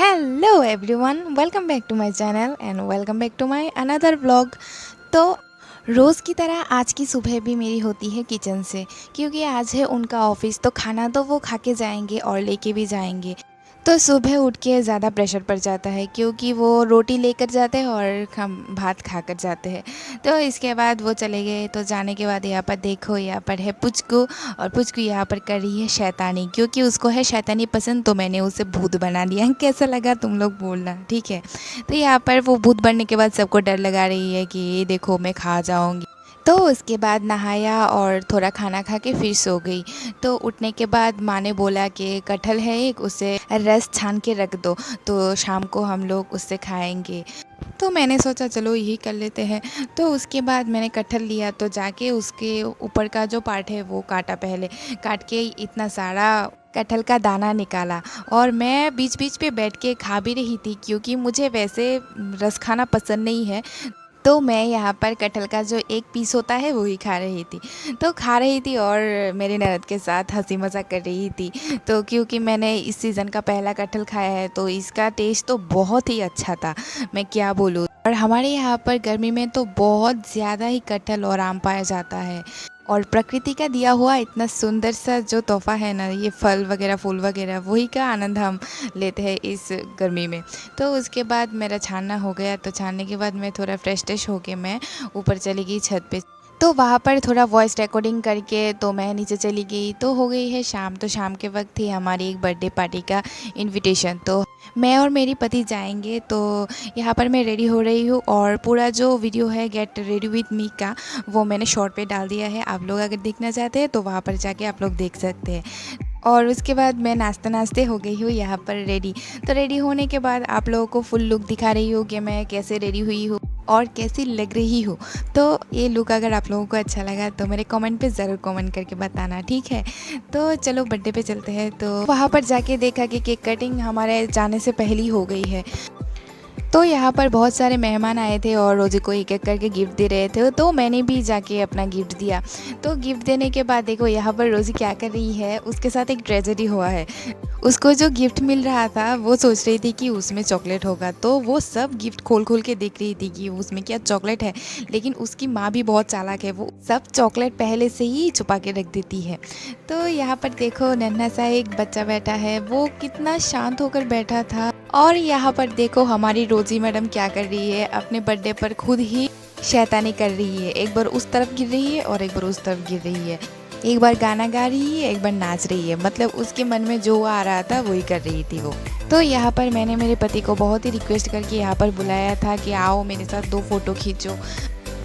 Hello everyone, welcome back to my channel and welcome back to my another vlog. तो रोज़ की तरह आज की सुबह भी मेरी होती है किचन से, क्योंकि आज है उनका ऑफिस। तो खाना तो वो खा के जाएंगे और लेके भी जाएंगे। तो सुबह उठ के ज़्यादा प्रेशर पड़ जाता है, क्योंकि वो रोटी लेकर जाते हैं और हम भात खा कर जाते हैं। तो इसके बाद वो चले गए। तो जाने के बाद यहाँ पर देखो, यहाँ पर है पुचकू, और पुचकू यहाँ पर कर रही है शैतानी, क्योंकि उसको है शैतानी पसंद। तो मैंने उसे भूत बना दिया। कैसा लगा तुम लोग बोलना, ठीक है। तो यहाँ पर वो भूत बनने के बाद सबको डर लगा रही है कि ये देखो मैं खा जाऊँगी। तो उसके बाद नहाया और थोड़ा खाना खा के फिर सो गई। तो उठने के बाद माँ ने बोला कि कटहल है एक, उसे रस छान के रख दो, तो शाम को हम लोग उससे खाएंगे। तो मैंने सोचा चलो यही कर लेते हैं। तो उसके बाद मैंने कटहल लिया, तो जाके उसके ऊपर का जो पार्ट है वो काटा। पहले काट के इतना सारा कटहल का दाना निकाला, और मैं बीच बीच पे बैठ के खा भी रही थी, क्योंकि मुझे वैसे रस खाना पसंद नहीं है। तो मैं यहाँ पर कटहल का जो एक पीस होता है वो ही खा रही थी। तो खा रही थी और मेरी ननद के साथ हंसी मज़ाक कर रही थी। तो क्योंकि मैंने इस सीज़न का पहला कटहल खाया है, तो इसका टेस्ट तो बहुत ही अच्छा था, मैं क्या बोलूँ। और हमारे यहाँ पर गर्मी में तो बहुत ज़्यादा ही कटहल और आम पाया जाता है। और प्रकृति का दिया हुआ इतना सुंदर सा जो तोहफ़ा है ना, ये फल वगैरह फूल वगैरह, वही का आनंद हम लेते हैं इस गर्मी में। तो उसके बाद मेरा छानना हो गया। तो छानने के बाद मैं थोड़ा फ्रेश ट्रेश होके मैं ऊपर चली गई छत पे। तो वहाँ पर थोड़ा वॉइस रिकॉर्डिंग करके तो मैं नीचे चली गई। तो हो गई है शाम। तो शाम के वक्त थी हमारी एक बर्थडे पार्टी का इनविटेशन। तो मैं और मेरी पति जाएंगे। तो यहाँ पर मैं रेडी हो रही हूँ, और पूरा जो वीडियो है गेट रेडी विथ मी का, वो मैंने शॉर्ट पे डाल दिया है। आप लोग अगर देखना चाहते हैं तो वहाँ पर जाके आप लोग देख सकते हैं। और उसके बाद मैं नाश्ते नाश्ते हो गई हूँ यहाँ पर रेडी। तो रेडी होने के बाद आप लोगों को फुल लुक दिखा रही हूँ कि मैं कैसे रेडी हुई हूँ और कैसी लग रही हूँ। तो ये लुक अगर आप लोगों को अच्छा लगा तो मेरे कमेंट पे ज़रूर कमेंट करके बताना, ठीक है। तो चलो बर्थडे पे चलते हैं। तो वहाँ पर जाके देखा कि केक कटिंग हमारे जाने से पहले ही हो गई है। तो यहाँ पर बहुत सारे मेहमान आए थे और रोज़ी को एक एक करके गिफ्ट दे रहे थे। तो मैंने भी जाके अपना गिफ्ट दिया। तो गिफ्ट देने के बाद देखो यहाँ पर रोज़ी क्या कर रही है, उसके साथ एक ट्रेजेडी हुआ है। उसको जो गिफ्ट मिल रहा था वो सोच रही थी कि उसमें चॉकलेट होगा। तो वो सब गिफ्ट खोल खोल के देख रही थी कि उसमें क्या चॉकलेट है। लेकिन उसकी माँ भी बहुत चालाक है, वो सब चॉकलेट पहले से ही छुपा के रख देती है। तो यहाँ पर देखो नन्हा सा एक बच्चा बैठा है, वो कितना शांत होकर बैठा था। और यहाँ पर देखो हमारी रोजी मैडम क्या कर रही है, अपने बर्थडे पर खुद ही शैतानी कर रही है। एक बार उस तरफ गिर रही है और एक बार उस तरफ गिर रही है। एक बार गाना गा रही है, एक बार नाच रही है। मतलब उसके मन में जो आ रहा था वही कर रही थी वो। तो यहाँ पर मैंने मेरे पति को बहुत ही रिक्वेस्ट करके यहाँ पर बुलाया था कि आओ मेरे साथ 2 फोटो खींचो।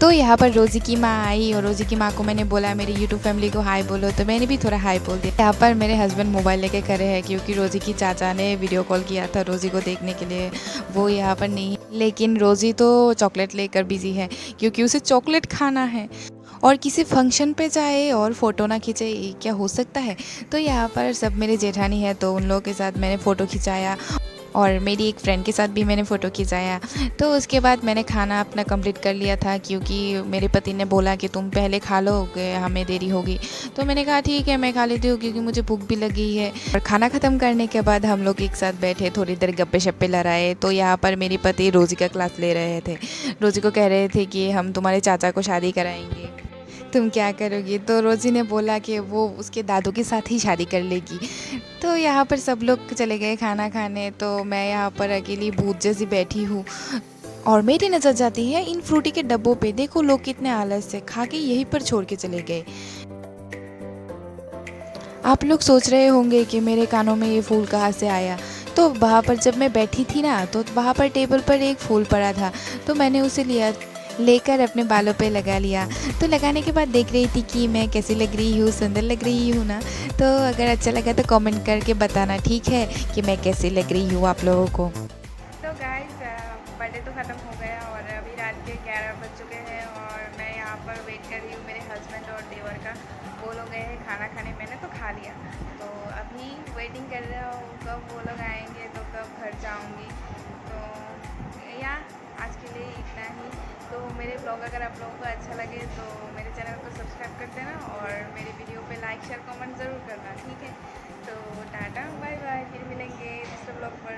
तो यहाँ पर रोज़ी की माँ आई, और रोज़ी की माँ को मैंने बोला मेरी यूट्यूब फैमिली को हाय बोलो। तो मैंने भी थोड़ा हाय बोल दिया। यहाँ पर मेरे हस्बैंड मोबाइल लेके खड़े हैं, क्योंकि रोज़ी की चाचा ने वीडियो कॉल किया था रोज़ी को देखने के लिए। वो यहाँ पर नहीं, लेकिन रोज़ी तो चॉकलेट लेकर बिजी है, क्योंकि उसे चॉकलेट खाना है। और किसी फंक्शन पे जाए और फ़ोटो ना खींचे, ये क्या हो सकता है। तो यहाँ पर सब मेरे जेठानी है, तो उन लोगों के साथ मैंने फ़ोटो खिंचाया, और मेरी एक फ्रेंड के साथ भी मैंने फ़ोटो खिंचाया। तो उसके बाद मैंने खाना अपना कंप्लीट कर लिया था, क्योंकि मेरे पति ने बोला कि तुम पहले खा लो, हमें देरी होगी। तो मैंने कहा ठीक है मैं खा लेती हूँ, क्योंकि मुझे भूख भी लगी है। और खाना ख़त्म करने के बाद हम लोग एक साथ बैठे, थोड़ी देर गप्पे शप्पे लड़ाए। तो यहाँ पर मेरे पति रोज़ी का क्लास ले रहे थे। रोज़ी को कह रहे थे कि हम तुम्हारे चाचा को शादी कराएंगे, तुम क्या करोगी। तो रोज़ी ने बोला कि वो उसके दादू के साथ ही शादी कर लेगी। तो यहाँ पर सब लोग चले गए खाना खाने। तो मैं यहाँ पर अकेली भूत जैसी बैठी हूँ, और मेरी नज़र जाती है इन फ्रूटी के डब्बों पे। देखो लोग कितने आलस से खा के यहीं पर छोड़ के चले गए। आप लोग सोच रहे होंगे कि मेरे कानों में ये फूल कहाँ से आया। तो वहाँ पर जब मैं बैठी थी ना, तो वहाँ पर टेबल पर एक फूल पड़ा था। तो मैंने उसे लेकर अपने बालों पे लगा लिया। तो लगाने के बाद देख रही थी कि मैं कैसी लग रही हूँ, सुंदर लग रही हूँ ना। तो अगर अच्छा लगा तो कमेंट करके बताना, ठीक है, कि मैं कैसी लग रही हूँ आप लोगों को। तो गाइस बर्थडे तो ख़त्म हो गया, और अभी रात के 11 बज चुके हैं, और मैं यहाँ पर वेट कर रही हूँ मेरे हस्बैंड और देवर का। वो लोग गए हैं खाना खाने, मैंने तो खा लिया। तो अभी वेटिंग कर रहा हूँ कब वो लोग आएंगे, तो कब घर जाऊँगी। तो या आज के लिए इतना ही। तो मेरे ब्लॉग अगर आप लोगों को अच्छा लगे तो मेरे चैनल को सब्सक्राइब कर देना, और मेरे वीडियो पे लाइक शेयर कमेंट ज़रूर करना, ठीक है। तो टाटा बाय बाय, फिर मिलेंगे दूसरे ब्लॉग पर।